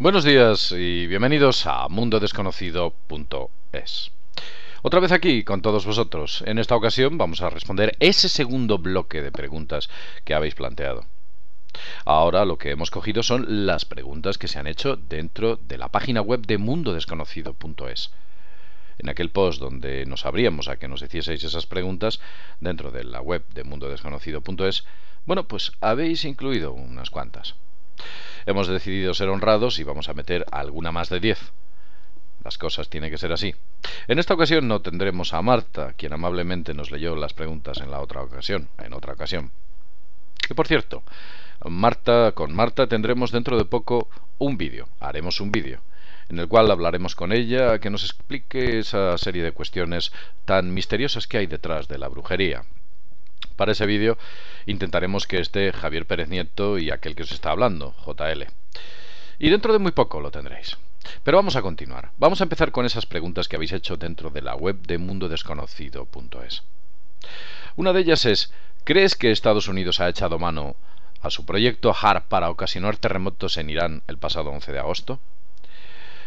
Buenos días y bienvenidos a mundodesconocido.es. Otra vez aquí con todos vosotros. En esta ocasión vamos a responder ese segundo bloque de preguntas que habéis planteado. Ahora lo que hemos cogido son las preguntas que se han hecho dentro de la página web de mundodesconocido.es. En aquel post donde nos abríamos a que nos hicieseis esas preguntas dentro de la web de mundodesconocido.es, bueno, pues habéis incluido unas cuantas. Hemos decidido ser honrados y vamos a meter alguna más de 10. Las cosas tienen que ser así. En esta ocasión no tendremos a Marta, quien amablemente nos leyó las preguntas en otra ocasión. Que por cierto, con Marta tendremos dentro de poco un vídeo. Haremos un vídeo en el cual hablaremos con ella, que nos explique esa serie de cuestiones tan misteriosas que hay detrás de la brujería. Para ese vídeo intentaremos que esté Javier Pérez Nieto y aquel que os está hablando, JL. Y dentro de muy poco lo tendréis. Pero vamos a continuar. Vamos a empezar con esas preguntas que habéis hecho dentro de la web de mundodesconocido.es. Una de ellas es: ¿crees que Estados Unidos ha echado mano a su proyecto HARP para ocasionar terremotos en Irán el pasado 11 de agosto?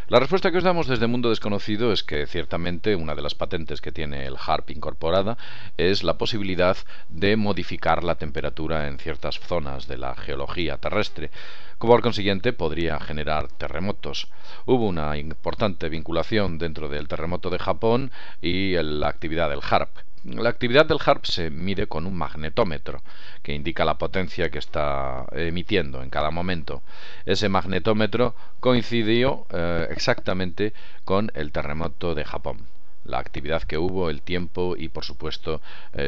La respuesta que os damos desde Mundo Desconocido es que ciertamente una de las patentes que tiene el HARP incorporada es la posibilidad de modificar la temperatura en ciertas zonas de la geología terrestre, como por consiguiente podría generar terremotos. Hubo una importante vinculación dentro del terremoto de Japón y la actividad del HARP. La actividad del HARP se mide con un magnetómetro que indica la potencia que está emitiendo en cada momento. Ese magnetómetro coincidió exactamente con el terremoto de Japón. La actividad que hubo, el tiempo y, por supuesto,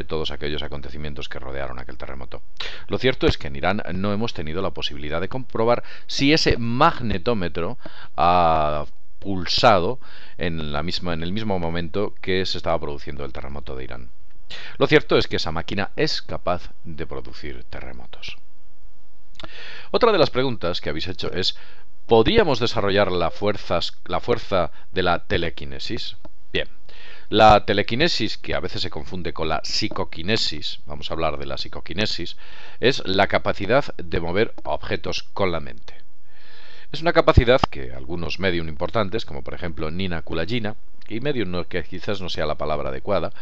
todos aquellos acontecimientos que rodearon aquel terremoto. Lo cierto es que en Irán no hemos tenido la posibilidad de comprobar si ese magnetómetro ha pulsado en el mismo momento que se estaba produciendo el terremoto de Irán. Lo cierto es que esa máquina es capaz de producir terremotos. Otra de las preguntas que habéis hecho es: ¿podríamos desarrollar la fuerza de la telequinesis? Bien, la telequinesis, que a veces se confunde con la psicoquinesis, vamos a hablar de la psicoquinesis, es la capacidad de mover objetos con la mente. Es una capacidad que algunos medium importantes, como por ejemplo Nina Kulagina, y medium que quizás no sea la palabra adecuada,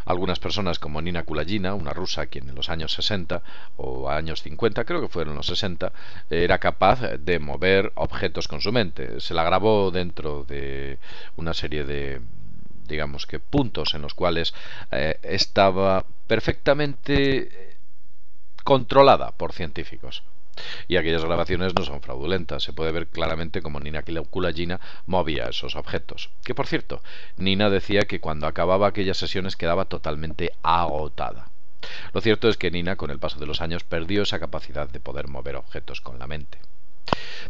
algunas personas como Nina Kulagina, una rusa quien en los años 60 o años 50, creo que fueron los 60, era capaz de mover objetos con su mente. Se la grabó dentro de una serie de, digamos que, puntos en los cuales estaba perfectamente controlada por científicos. Y aquellas grabaciones no son fraudulentas. Se puede ver claramente cómo Nina Kulagina movía esos objetos. Que por cierto, Nina decía que cuando acababa aquellas sesiones quedaba totalmente agotada. Lo cierto es que Nina, con el paso de los años, perdió esa capacidad de poder mover objetos con la mente.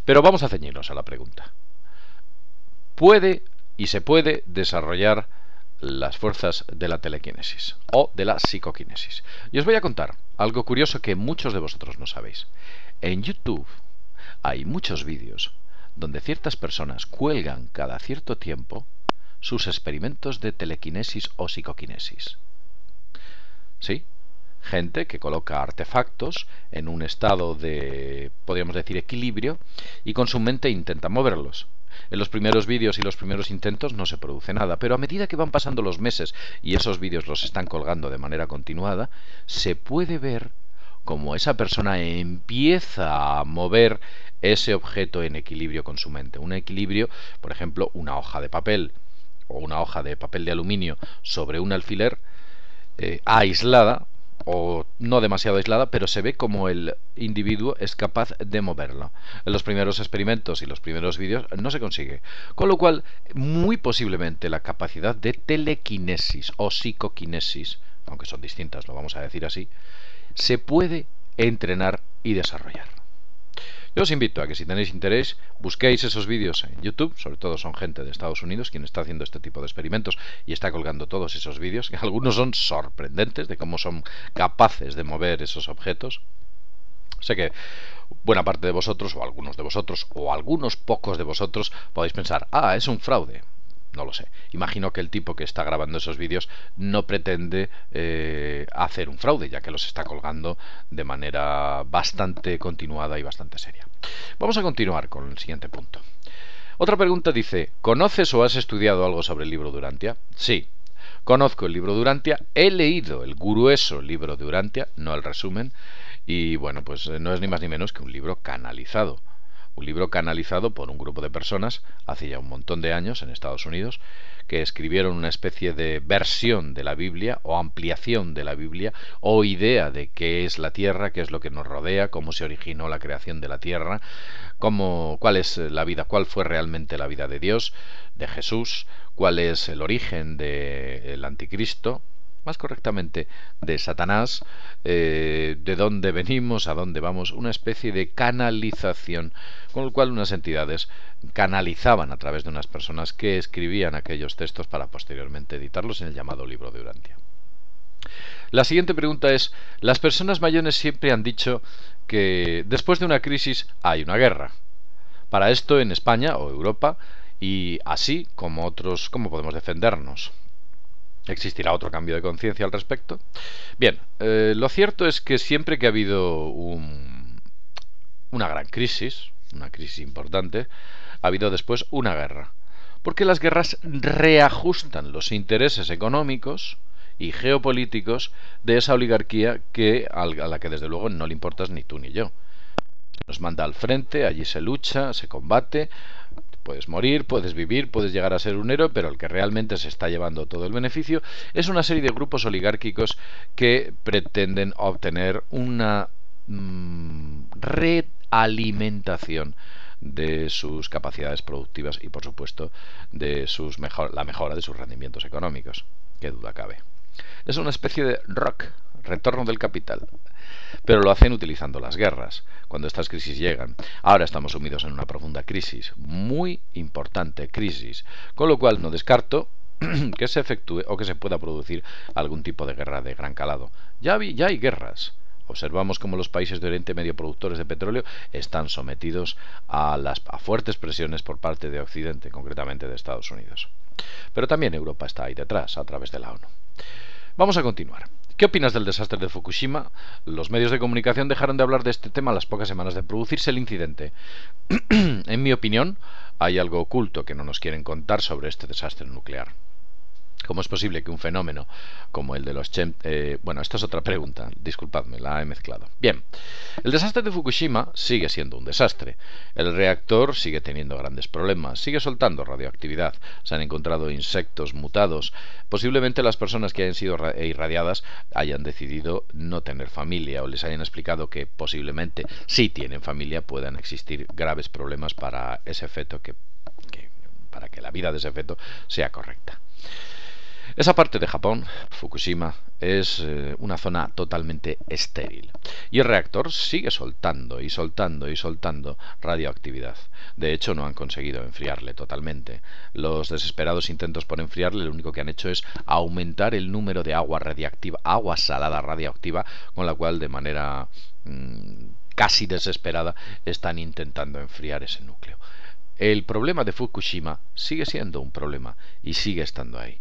Pero vamos a ceñirnos a la pregunta. ¿Puede y se puede desarrollar las fuerzas de la telequinesis o de la psicoquinesis? Y os voy a contar algo curioso que muchos de vosotros no sabéis. En YouTube hay muchos vídeos donde ciertas personas cuelgan cada cierto tiempo sus experimentos de telequinesis o psicoquinesis. ¿Sí? Gente que coloca artefactos en un estado de, podríamos decir, equilibrio y con su mente intenta moverlos. En los primeros vídeos y los primeros intentos no se produce nada, pero a medida que van pasando los meses y esos vídeos los están colgando de manera continuada, se puede ver como esa persona empieza a mover ese objeto en equilibrio con su mente. Un equilibrio, por ejemplo, una hoja de papel o una hoja de papel de aluminio sobre un alfiler aislada o no demasiado aislada, pero se ve como el individuo es capaz de moverlo. En los primeros experimentos y los primeros vídeos no se consigue, con lo cual muy posiblemente la capacidad de telequinesis o psicoquinesis, aunque son distintas, lo vamos a decir así, se puede entrenar y desarrollar. Yo os invito a que, si tenéis interés, busquéis esos vídeos en YouTube. Sobre todo son gente de Estados Unidos quien está haciendo este tipo de experimentos y está colgando todos esos vídeos, que algunos son sorprendentes de cómo son capaces de mover esos objetos. Sé que buena parte de vosotros, o algunos de vosotros, o algunos pocos de vosotros, podéis pensar: es un fraude. No lo sé. Imagino que el tipo que está grabando esos vídeos no pretende hacer un fraude, ya que los está colgando de manera bastante continuada y bastante seria. Vamos a continuar con el siguiente punto. Otra pregunta dice, ¿conoces o has estudiado algo sobre el libro de Urantia? Sí, conozco el libro de Urantia, he leído el grueso libro de Urantia, no el resumen, y bueno, pues no es ni más ni menos que un libro canalizado. Un libro canalizado por un grupo de personas hace ya un montón de años en Estados Unidos que escribieron una especie de versión de la Biblia o ampliación de la Biblia o idea de qué es la Tierra, qué es lo que nos rodea, cómo se originó la creación de la Tierra, cuál es la vida, cuál fue realmente la vida de Dios, de Jesús, cuál es el origen del anticristo, más correctamente de Satanás, de dónde venimos, a dónde vamos, una especie de canalización, con lo cual unas entidades canalizaban a través de unas personas que escribían aquellos textos para posteriormente editarlos en el llamado libro de Urantia. La siguiente pregunta es, las personas mayores siempre han dicho que después de una crisis hay una guerra. Para esto en España o Europa, y así como otros, ¿cómo podemos defendernos? ¿Existirá otro cambio de conciencia al respecto? Bien, lo cierto es que siempre que ha habido una gran crisis, una crisis importante, ha habido después una guerra. Porque las guerras reajustan los intereses económicos y geopolíticos de esa oligarquía a la que desde luego no le importas ni tú ni yo. Nos manda al frente, allí se lucha, se combate. Puedes morir, puedes vivir, puedes llegar a ser un héroe, pero el que realmente se está llevando todo el beneficio es una serie de grupos oligárquicos que pretenden obtener una realimentación de sus capacidades productivas y, por supuesto, de la mejora de sus rendimientos económicos. Qué duda cabe. Es una especie de retorno del capital. Pero lo hacen utilizando las guerras, cuando estas crisis llegan. Ahora estamos sumidos en una profunda crisis, muy importante crisis, con lo cual no descarto que se efectúe o que se pueda producir algún tipo de guerra de gran calado. Ya hay guerras. Observamos cómo los países de Oriente Medio productores de petróleo están sometidos a fuertes presiones por parte de Occidente, concretamente de Estados Unidos. Pero también Europa está ahí detrás, a través de la ONU. Vamos a continuar. ¿Qué opinas del desastre de Fukushima? Los medios de comunicación dejaron de hablar de este tema a las pocas semanas de producirse el incidente. En mi opinión, hay algo oculto que no nos quieren contar sobre este desastre nuclear. ¿Cómo es posible que un fenómeno como el de los bueno, esta es otra pregunta, disculpadme, la he mezclado. Bien, el desastre de Fukushima sigue siendo un desastre. El reactor sigue teniendo grandes problemas, sigue soltando radioactividad, se han encontrado insectos mutados. Posiblemente las personas que hayan sido irradiadas hayan decidido no tener familia o les hayan explicado que posiblemente si tienen familia puedan existir graves problemas para ese feto para que la vida de ese feto sea correcta. Esa parte de Japón, Fukushima, es una zona totalmente estéril y el reactor sigue soltando y soltando y soltando radioactividad. De hecho, no han conseguido enfriarle totalmente. Los desesperados intentos por enfriarle lo único que han hecho es aumentar el número de agua radiactiva, agua salada radioactiva, con la cual de manera casi desesperada están intentando enfriar ese núcleo. El problema de Fukushima sigue siendo un problema y sigue estando ahí.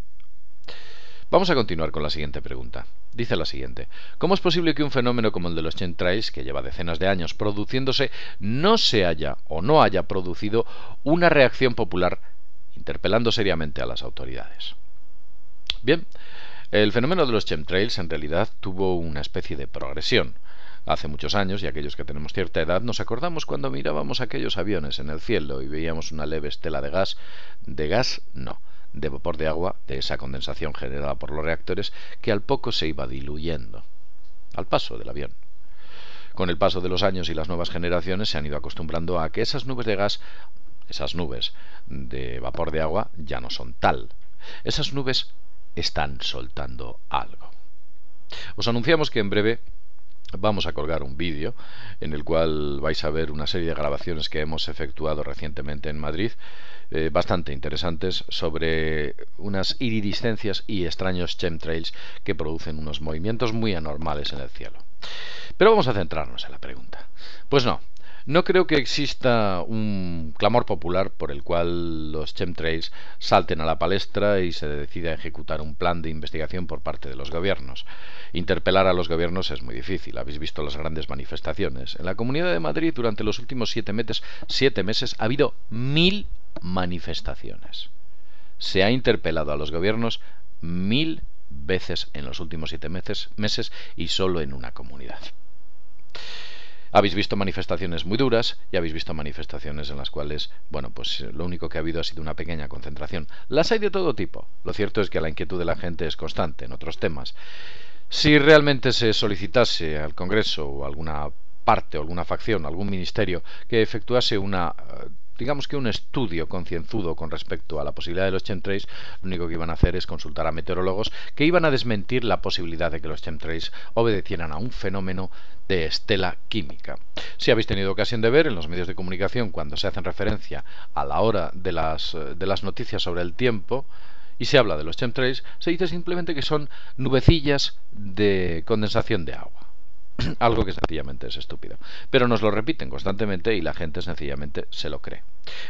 Vamos a continuar con la siguiente pregunta. Dice la siguiente. ¿Cómo es posible que un fenómeno como el de los chemtrails, que lleva decenas de años produciéndose, no se haya o no haya producido una reacción popular interpelando seriamente a las autoridades? Bien, el fenómeno de los chemtrails en realidad tuvo una especie de progresión. Hace muchos años, y aquellos que tenemos cierta edad, nos acordamos cuando mirábamos aquellos aviones en el cielo y veíamos una leve estela de vapor de agua, de esa condensación generada por los reactores, que al poco se iba diluyendo al paso del avión. Con el paso de los años y las nuevas generaciones se han ido acostumbrando a que esas nubes de gas, esas nubes de vapor de agua, ya no son tal. Esas nubes están soltando algo. Os anunciamos que en breve vamos a colgar un vídeo en el cual vais a ver una serie de grabaciones que hemos efectuado recientemente en Madrid, bastante interesantes, sobre unas iridiscencias y extraños chemtrails que producen unos movimientos muy anormales en el cielo. Pero vamos a centrarnos en la pregunta. Pues no, No creo que exista un clamor popular por el cual los chemtrails salten a la palestra y se decida ejecutar un plan de investigación por parte de los gobiernos. Interpelar a los gobiernos es muy difícil. Habéis visto las grandes manifestaciones. En la Comunidad de Madrid durante los últimos 7 meses ha habido 1000 manifestaciones. Se ha interpelado a los gobiernos 1000 veces en los últimos 7 meses y solo en una comunidad. Habéis visto manifestaciones muy duras y habéis visto manifestaciones en las cuales, bueno, pues lo único que ha habido ha sido una pequeña concentración. Las hay de todo tipo. Lo cierto es que la inquietud de la gente es constante en otros temas. Si realmente se solicitase al Congreso o alguna parte o alguna facción, algún ministerio que efectuase digamos que un estudio concienzudo con respecto a la posibilidad de los chemtrails, lo único que iban a hacer es consultar a meteorólogos que iban a desmentir la posibilidad de que los chemtrails obedecieran a un fenómeno de estela química. Si habéis tenido ocasión de ver en los medios de comunicación cuando se hacen referencia a la hora de las noticias sobre el tiempo y se habla de los chemtrails, se dice simplemente que son nubecillas de condensación de agua. Algo que sencillamente es estúpido. Pero nos lo repiten constantemente y la gente sencillamente se lo cree.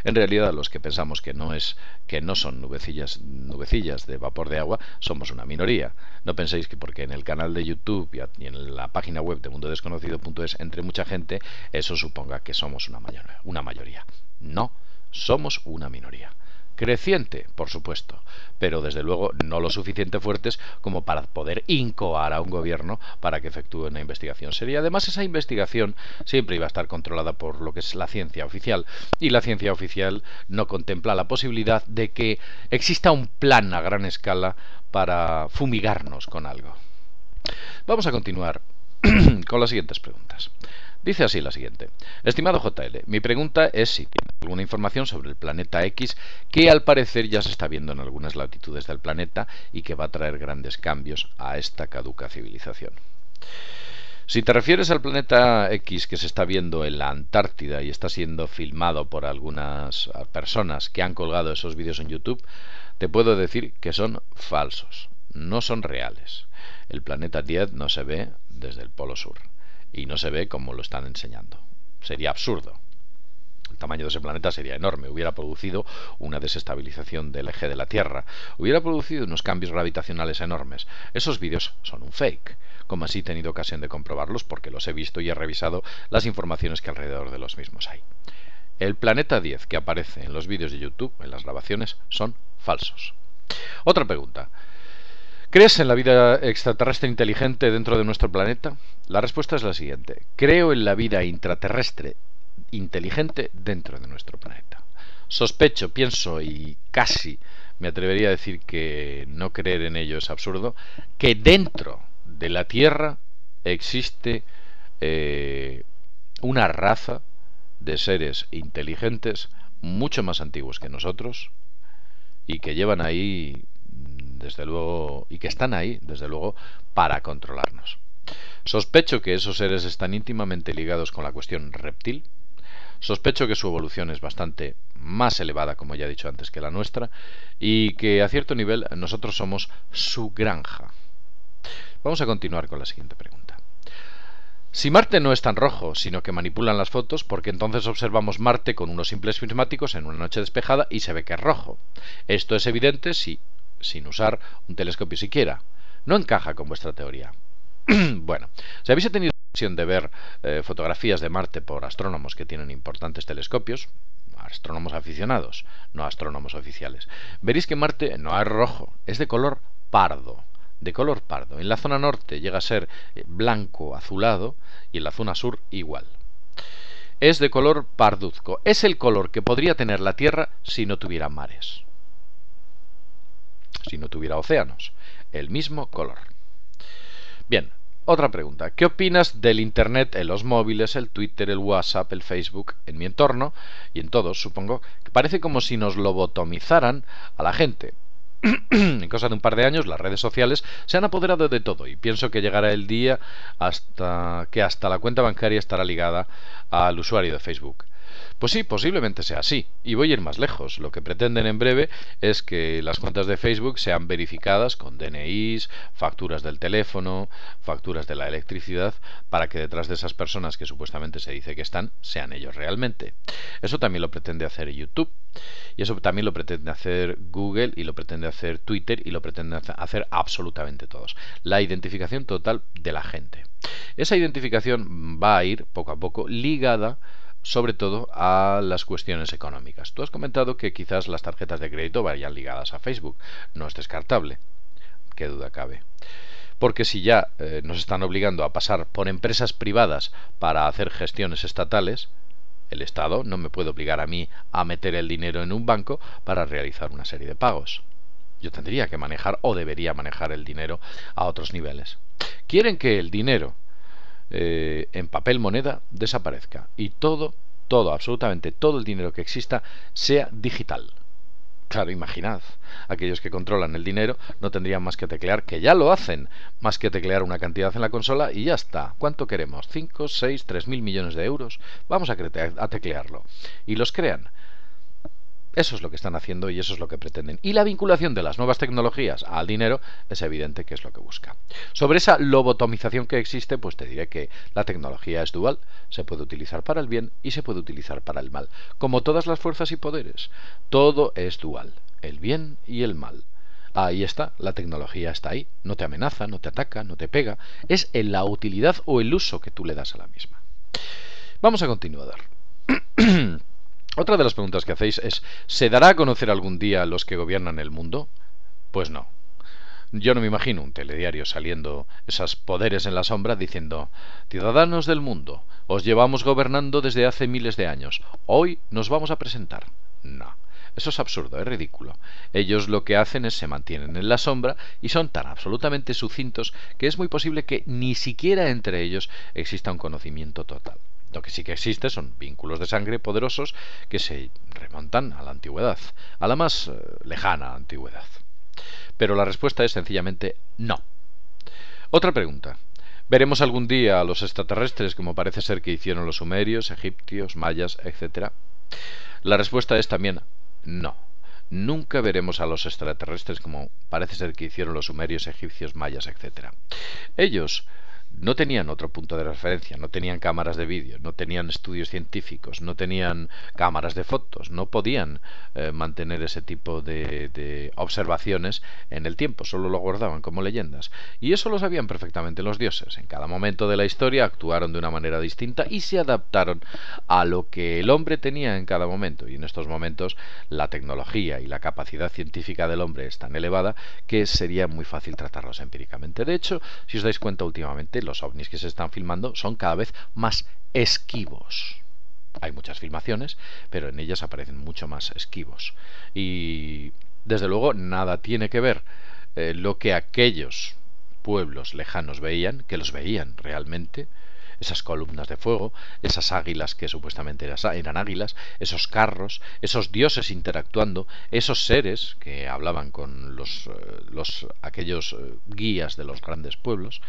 En realidad, los que pensamos que no son nubecillas de vapor de agua, somos una minoría. No penséis que porque en el canal de YouTube y en la página web de mundodesconocido.es entre mucha gente, eso suponga que somos una mayoría. No, somos una minoría. Creciente, por supuesto, pero desde luego no lo suficiente fuertes como para poder incoar a un gobierno para que efectúe una investigación seria. Además, esa investigación siempre iba a estar controlada por lo que es la ciencia oficial, y la ciencia oficial no contempla la posibilidad de que exista un plan a gran escala para fumigarnos con algo. Vamos a continuar con las siguientes preguntas. Dice así la siguiente. Estimado JL, mi pregunta es si tiene alguna información sobre el planeta X que al parecer ya se está viendo en algunas latitudes del planeta y que va a traer grandes cambios a esta caduca civilización. Si te refieres al planeta X que se está viendo en la Antártida y está siendo filmado por algunas personas que han colgado esos vídeos en YouTube, te puedo decir que son falsos, no son reales. El planeta 10 no se ve desde el Polo Sur. Y no se ve como lo están enseñando. Sería absurdo. El tamaño de ese planeta sería enorme. Hubiera producido una desestabilización del eje de la Tierra. Hubiera producido unos cambios gravitacionales enormes. Esos vídeos son un fake. Como así he tenido ocasión de comprobarlos porque los he visto y he revisado las informaciones que alrededor de los mismos hay. El planeta 10 que aparece en los vídeos de YouTube, en las grabaciones, son falsos. Otra pregunta. ¿Crees en la vida extraterrestre inteligente dentro de nuestro planeta? La respuesta es la siguiente. Creo en la vida intraterrestre inteligente dentro de nuestro planeta. Sospecho, pienso y casi me atrevería a decir que no creer en ello es absurdo, que dentro de la Tierra existe una raza de seres inteligentes mucho más antiguos que nosotros y que llevan ahí desde luego, y que están ahí, desde luego, para controlarnos. Sospecho que esos seres están íntimamente ligados con la cuestión reptil. Sospecho que su evolución es bastante más elevada, como ya he dicho antes, que la nuestra, y que a cierto nivel nosotros somos su granja. Vamos a continuar con la siguiente pregunta. Si Marte no es tan rojo, sino que manipulan las fotos, porque entonces observamos Marte con unos simples prismáticos en una noche despejada y se ve que es rojo. Esto es evidente sin usar un telescopio siquiera. No encaja con vuestra teoría. Bueno, si habéis tenido ocasión de ver fotografías de Marte por astrónomos que tienen importantes telescopios, astrónomos aficionados, no astrónomos oficiales, veréis que Marte no es rojo, es de color pardo. De color pardo. En la zona norte llega a ser blanco azulado y en la zona sur igual. Es de color parduzco. Es el color que podría tener la Tierra si no tuviera mares, si no tuviera océanos. El mismo color. Bien, otra pregunta. ¿Qué opinas del Internet en los móviles, el Twitter, el WhatsApp, el Facebook, en mi entorno y en todos, supongo, que parece como si nos lobotomizaran a la gente? En cosa de un par de años las redes sociales se han apoderado de todo y pienso que llegará el día hasta la cuenta bancaria estará ligada al usuario de Facebook. Pues sí, posiblemente sea así. Y voy a ir más lejos. Lo que pretenden en breve es que las cuentas de Facebook sean verificadas con DNIs, facturas del teléfono, facturas de la electricidad, para que detrás de esas personas que supuestamente se dice que están, sean ellos realmente. Eso también lo pretende hacer YouTube. Y eso también lo pretende hacer Google y lo pretende hacer Twitter y lo pretende hacer absolutamente todos. La identificación total de la gente. Esa identificación va a ir poco a poco ligada sobre todo a las cuestiones económicas. Tú has comentado que quizás las tarjetas de crédito vayan ligadas a Facebook. No es descartable. Qué duda cabe. Porque si ya nos están obligando a pasar por empresas privadas para hacer gestiones estatales, el Estado no me puede obligar a mí a meter el dinero en un banco para realizar una serie de pagos. Yo tendría que manejar o debería manejar el dinero a otros niveles. Quieren que el dinero en papel moneda desaparezca y todo, absolutamente todo el dinero que exista sea digital. Claro, imaginad, aquellos que controlan el dinero no tendrían más que teclear, que ya lo hacen, más que teclear una cantidad en la consola y ya está. ¿Cuánto queremos? ¿5, 6, 3.000 millones de euros? Vamos a teclearlo. Y los crean. Eso es lo que están haciendo y eso es lo que pretenden. Y la vinculación de las nuevas tecnologías al dinero es evidente que es lo que busca. Sobre esa lobotomización que existe, pues te diré que la tecnología es dual. Se puede utilizar para el bien y se puede utilizar para el mal. Como todas las fuerzas y poderes, todo es dual. El bien y el mal. Ahí está, la tecnología está ahí. No te amenaza, no te ataca, no te pega. Es en la utilidad o el uso que tú le das a la misma. Vamos a continuar. Otra de las preguntas que hacéis es, ¿se dará a conocer algún día los que gobiernan el mundo? Pues no. Yo no me imagino un telediario saliendo esos poderes en la sombra diciendo, ciudadanos del mundo, os llevamos gobernando desde hace miles de años. Hoy nos vamos a presentar. No. Eso es absurdo, es ridículo. Ellos lo que hacen es se mantienen en la sombra y son tan absolutamente sucintos que es muy posible que ni siquiera entre ellos exista un conocimiento total. Lo que sí que existe son vínculos de sangre poderosos que se remontan a la antigüedad, a la más lejana antigüedad. Pero la respuesta es sencillamente no. Otra pregunta. ¿Veremos algún día a los extraterrestres como parece ser que hicieron los sumerios, egipcios, mayas, etcétera? La respuesta es también no. Nunca veremos a los extraterrestres como parece ser que hicieron los sumerios, egipcios, mayas, etcétera. Ellos no tenían otro punto de referencia, no tenían cámaras de vídeo, no tenían estudios científicos, no tenían cámaras de fotos, no podían mantener ese tipo de observaciones en el tiempo, solo lo guardaban como leyendas. Y eso lo sabían perfectamente los dioses. En cada momento de la historia actuaron de una manera distinta y se adaptaron a lo que el hombre tenía en cada momento. Y en estos momentos la tecnología y la capacidad científica del hombre es tan elevada que sería muy fácil tratarlos empíricamente. De hecho, si os dais cuenta últimamente, los ovnis que se están filmando son cada vez más esquivos. Hay muchas filmaciones, pero en ellas aparecen mucho más esquivos. Y desde luego nada tiene que ver lo que aquellos pueblos lejanos veían, que los veían realmente, esas columnas de fuego, esas águilas que supuestamente eran águilas, esos carros, esos dioses interactuando, esos seres que hablaban con aquellos guías de los grandes pueblos.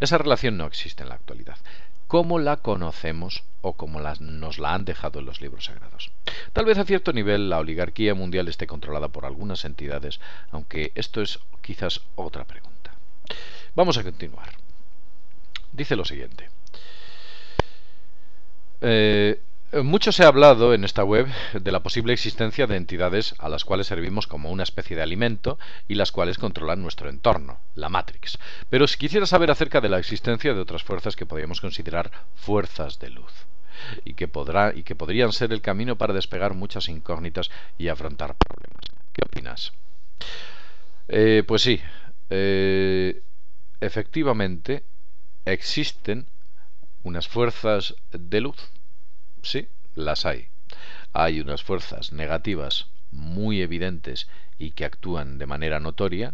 Esa relación no existe en la actualidad, como la conocemos o como nos la han dejado en los libros sagrados. Tal vez a cierto nivel la oligarquía mundial esté controlada por algunas entidades, aunque esto es quizás otra pregunta. Vamos a continuar. Dice lo siguiente. Mucho se ha hablado en esta web de la posible existencia de entidades a las cuales servimos como una especie de alimento y las cuales controlan nuestro entorno, la Matrix. Pero si quisiera saber acerca de la existencia de otras fuerzas que podríamos considerar fuerzas de luz y que podrían ser el camino para despegar muchas incógnitas y afrontar problemas. ¿Qué opinas? Pues sí, efectivamente existen unas fuerzas de luz. Sí, las hay. Hay unas fuerzas negativas muy evidentes y que actúan de manera notoria,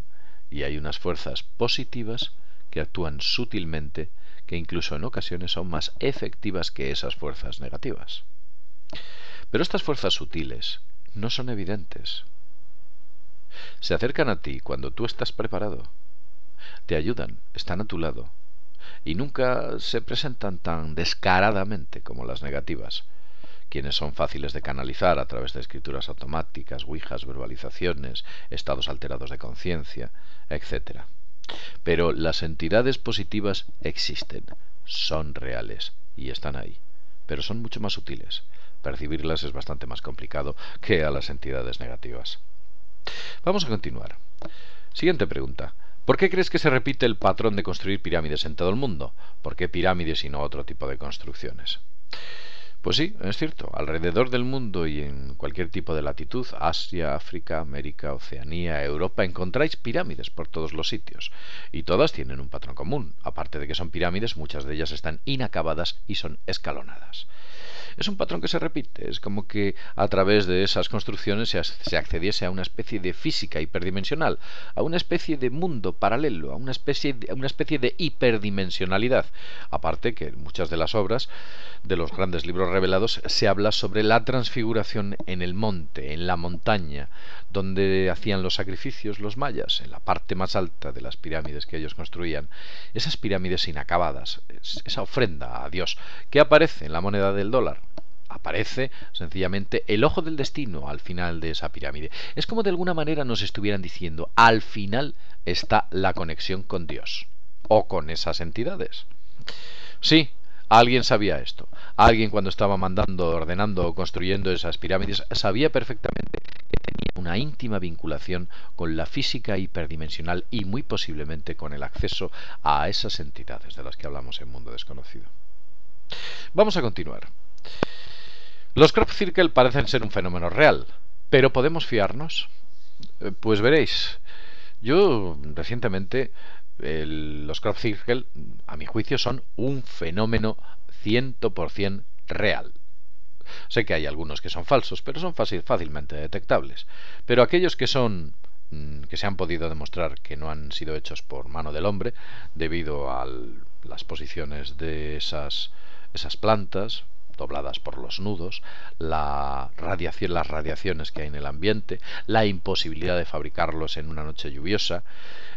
y hay unas fuerzas positivas que actúan sutilmente, que incluso en ocasiones son más efectivas que esas fuerzas negativas. Pero estas fuerzas sutiles no son evidentes. Se acercan a ti cuando tú estás preparado. Te ayudan, están a tu lado. Y nunca se presentan tan descaradamente como las negativas, quienes son fáciles de canalizar a través de escrituras automáticas, ouijas, verbalizaciones, estados alterados de conciencia, etc. Pero las entidades positivas existen, son reales y están ahí, pero son mucho más sutiles. Percibirlas es bastante más complicado que a las entidades negativas. Vamos a continuar. Siguiente pregunta. ¿Por qué crees que se repite el patrón de construir pirámides en todo el mundo? ¿Por qué pirámides y no otro tipo de construcciones? Pues sí, es cierto, alrededor del mundo y en cualquier tipo de latitud, Asia, África, América, Oceanía, Europa, encontráis pirámides por todos los sitios. Y todas tienen un patrón común. Aparte de que son pirámides, muchas de ellas están inacabadas y son escalonadas. Es un patrón que se repite, es como que a través de esas construcciones se accediese a una especie de física hiperdimensional, a una especie de mundo paralelo, a una especie de hiperdimensionalidad. Aparte que en muchas de las obras de los grandes libros revelados se habla sobre la transfiguración en el monte, en la montaña, donde hacían los sacrificios los mayas, en la parte más alta de las pirámides que ellos construían. Esas pirámides inacabadas, esa ofrenda a Dios que aparece en la moneda del dólar. Aparece sencillamente el ojo del destino al final de esa pirámide. Es como de alguna manera nos estuvieran diciendo, al final está la conexión con Dios o con esas entidades. Sí, alguien sabía esto. Alguien, cuando estaba mandando, ordenando o construyendo esas pirámides, sabía perfectamente que tenía una íntima vinculación con la física hiperdimensional y muy posiblemente con el acceso a esas entidades de las que hablamos en Mundo Desconocido. Vamos a continuar. Los crop circle parecen ser un fenómeno real, pero ¿podemos fiarnos? Pues veréis, yo recientemente los crop circle, a mi juicio, son un fenómeno 100% real. Sé que hay algunos que son falsos, pero son fácilmente detectables. Pero aquellos que son que se han podido demostrar que no han sido hechos por mano del hombre, debido a las posiciones de esas plantas, dobladas por los nudos, las radiaciones que hay en el ambiente, la imposibilidad de fabricarlos en una noche lluviosa,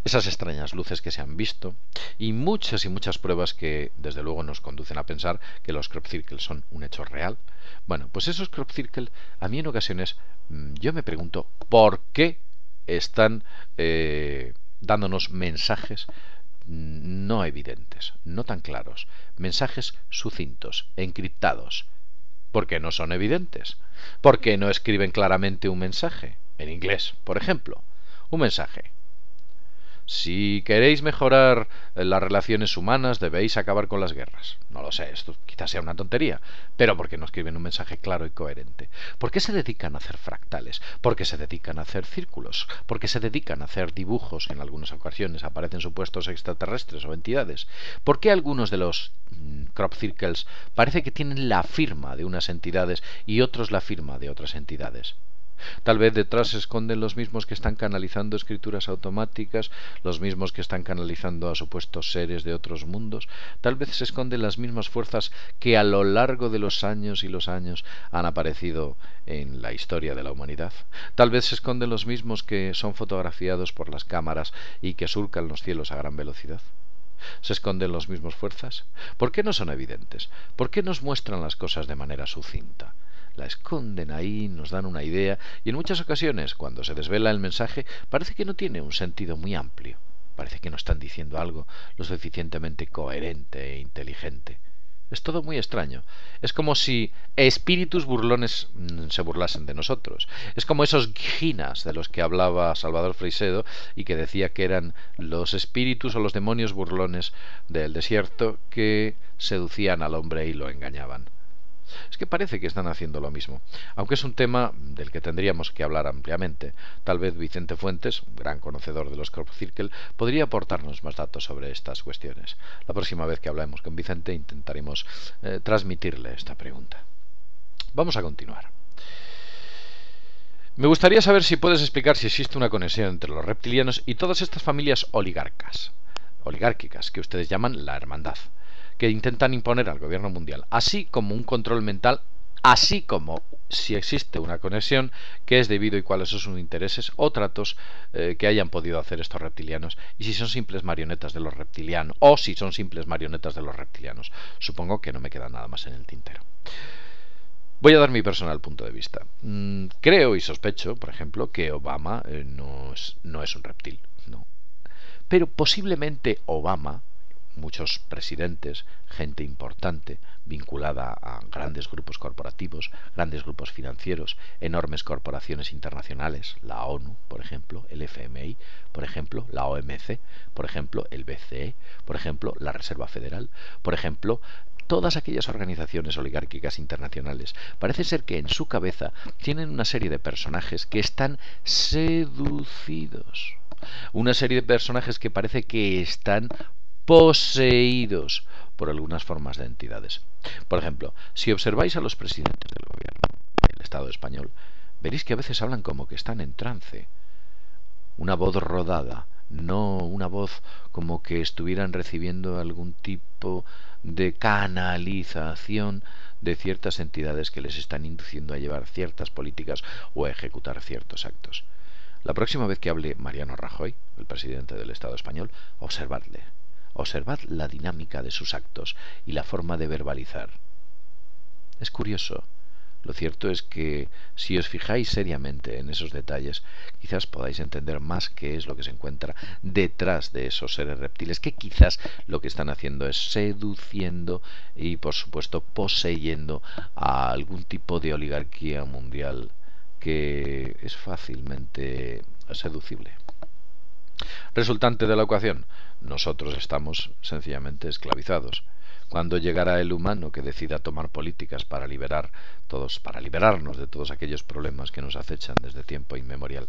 esas extrañas luces que se han visto y muchas pruebas que desde luego nos conducen a pensar que los crop circles son un hecho real. Bueno, pues esos crop circles, a mí en ocasiones yo me pregunto por qué están dándonos mensajes no evidentes, no tan claros, mensajes sucintos, encriptados. ¿Por qué no son evidentes? ¿Por qué no escriben claramente un mensaje? En inglés, por ejemplo. Un mensaje. Si queréis mejorar las relaciones humanas, debéis acabar con las guerras. No lo sé, esto quizás sea una tontería, pero ¿por qué no escriben un mensaje claro y coherente? ¿Por qué se dedican a hacer fractales? ¿Por qué se dedican a hacer círculos? ¿Por qué se dedican a hacer dibujos? En algunas ocasiones aparecen supuestos extraterrestres o entidades. ¿Por qué algunos de los crop circles parece que tienen la firma de unas entidades y otros la firma de otras entidades? Tal vez detrás se esconden los mismos que están canalizando escrituras automáticas, los mismos que están canalizando a supuestos seres de otros mundos. Tal vez se esconden las mismas fuerzas que a lo largo de los años y los años han aparecido en la historia de la humanidad. Tal vez se esconden los mismos que son fotografiados por las cámaras y que surcan los cielos a gran velocidad. ¿Se esconden las mismas fuerzas? ¿Por qué no son evidentes? ¿Por qué nos muestran las cosas de manera sucinta? La esconden ahí, nos dan una idea y en muchas ocasiones, cuando se desvela el mensaje, parece que no tiene un sentido muy amplio. Parece que no están diciendo algo lo suficientemente coherente e inteligente. Es todo muy extraño. Es como si espíritus burlones se burlasen de nosotros. Es como esos ginas de los que hablaba Salvador Freixedo y que decía que eran los espíritus o los demonios burlones del desierto que seducían al hombre y lo engañaban. Es que parece que están haciendo lo mismo, aunque es un tema del que tendríamos que hablar ampliamente. Tal vez Vicente Fuentes, un gran conocedor de los crop circle, podría aportarnos más datos sobre estas cuestiones. La próxima vez que hablemos con Vicente intentaremos transmitirle esta pregunta. Vamos a continuar. Me gustaría saber si puedes explicar si existe una conexión entre los reptilianos y todas estas familias oligárquicas que ustedes llaman la hermandad, que intentan imponer al gobierno mundial, así como un control mental, así como si existe una conexión, qué es debido y cuáles son sus intereses o tratos que hayan podido hacer estos reptilianos, y si son simples marionetas de los reptilianos, o si son simples marionetas de los reptilianos. Supongo que no me queda nada más en el tintero. Voy a dar mi personal punto de vista. Creo y sospecho, por ejemplo, que Obama no es un reptil, no. Pero posiblemente Obama, muchos presidentes, gente importante, vinculada a grandes grupos corporativos, grandes grupos financieros, enormes corporaciones internacionales, la ONU, por ejemplo, el FMI, por ejemplo, la OMC, por ejemplo, el BCE, por ejemplo, la Reserva Federal, por ejemplo, todas aquellas organizaciones oligárquicas internacionales, parece ser que en su cabeza tienen una serie de personajes que están seducidos. Una serie de personajes que parece que están poseídos por algunas formas de entidades. Por ejemplo, si observáis a los presidentes del gobierno del Estado español, veréis que a veces hablan como que están en trance. Una voz rodada, no una voz como que estuvieran recibiendo algún tipo de canalización de ciertas entidades que les están induciendo a llevar ciertas políticas o a ejecutar ciertos actos. La próxima vez que hable Mariano Rajoy, el presidente del Estado español, observadle. Observad la dinámica de sus actos y la forma de verbalizar. Es curioso. Lo cierto es que si os fijáis seriamente en esos detalles, quizás podáis entender más qué es lo que se encuentra detrás de esos seres reptiles, que quizás lo que están haciendo es seduciendo y, por supuesto, poseyendo a algún tipo de oligarquía mundial que es fácilmente seducible. Resultante de la ecuación, nosotros estamos sencillamente esclavizados. Cuando llegará el humano que decida tomar políticas para liberarnos de todos aquellos problemas que nos acechan desde tiempo inmemorial,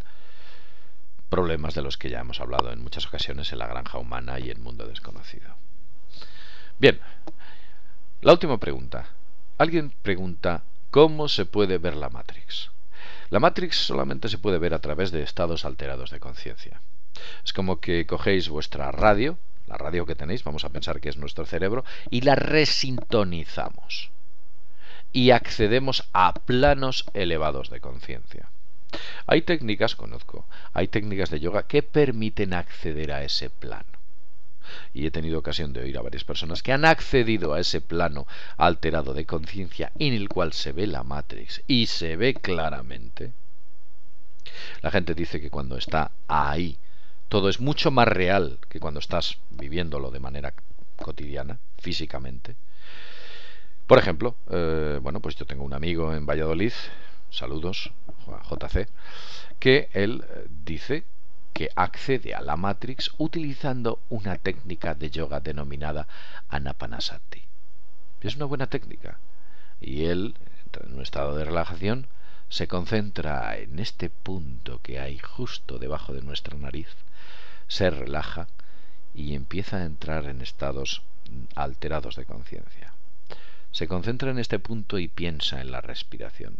problemas de los que ya hemos hablado en muchas ocasiones en La Granja Humana y en Mundo Desconocido. Bien, la última pregunta. Alguien pregunta ¿cómo se puede ver la Matrix? La Matrix solamente se puede ver a través de estados alterados de conciencia. Es como que cogéis vuestra radio, la radio que tenéis, vamos a pensar que es nuestro cerebro, y la resintonizamos. Y accedemos a planos elevados de conciencia. Hay técnicas de yoga que permiten acceder a ese plano. Y he tenido ocasión de oír a varias personas que han accedido a ese plano alterado de conciencia en el cual se ve la Matrix y se ve claramente. La gente dice que cuando está ahí todo es mucho más real que cuando estás viviéndolo de manera cotidiana, físicamente. Por ejemplo, pues yo tengo un amigo en Valladolid, saludos, JC, que él dice que accede a la Matrix utilizando una técnica de yoga denominada Anapanasati. Es una buena técnica. Y él, en un estado de relajación, se concentra en este punto que hay justo debajo de nuestra nariz, se relaja y empieza a entrar en estados alterados de conciencia. Se concentra en este punto y piensa en la respiración,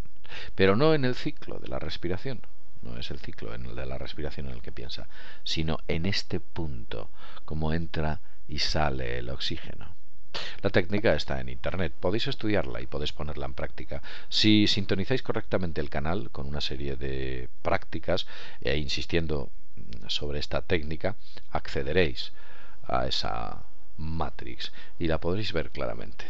pero no en el ciclo de la respiración. No es el ciclo de la respiración en el que piensa, sino en este punto, cómo entra y sale el oxígeno. La técnica está en internet, podéis estudiarla y podéis ponerla en práctica. Si sintonizáis correctamente el canal con una serie de prácticas e insistiendo sobre esta técnica, accederéis a esa Matrix y la podréis ver claramente.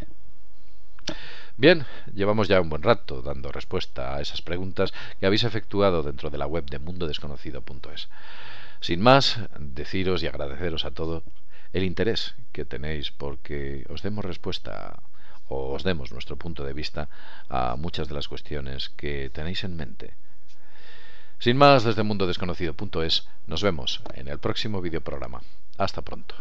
Bien, llevamos ya un buen rato dando respuesta a esas preguntas que habéis efectuado dentro de la web de mundodesconocido.es. Sin más, deciros y agradeceros a todos el interés que tenéis porque os demos respuesta o os demos nuestro punto de vista a muchas de las cuestiones que tenéis en mente. Sin más, desde mundodesconocido.es nos vemos en el próximo videoprograma. Hasta pronto.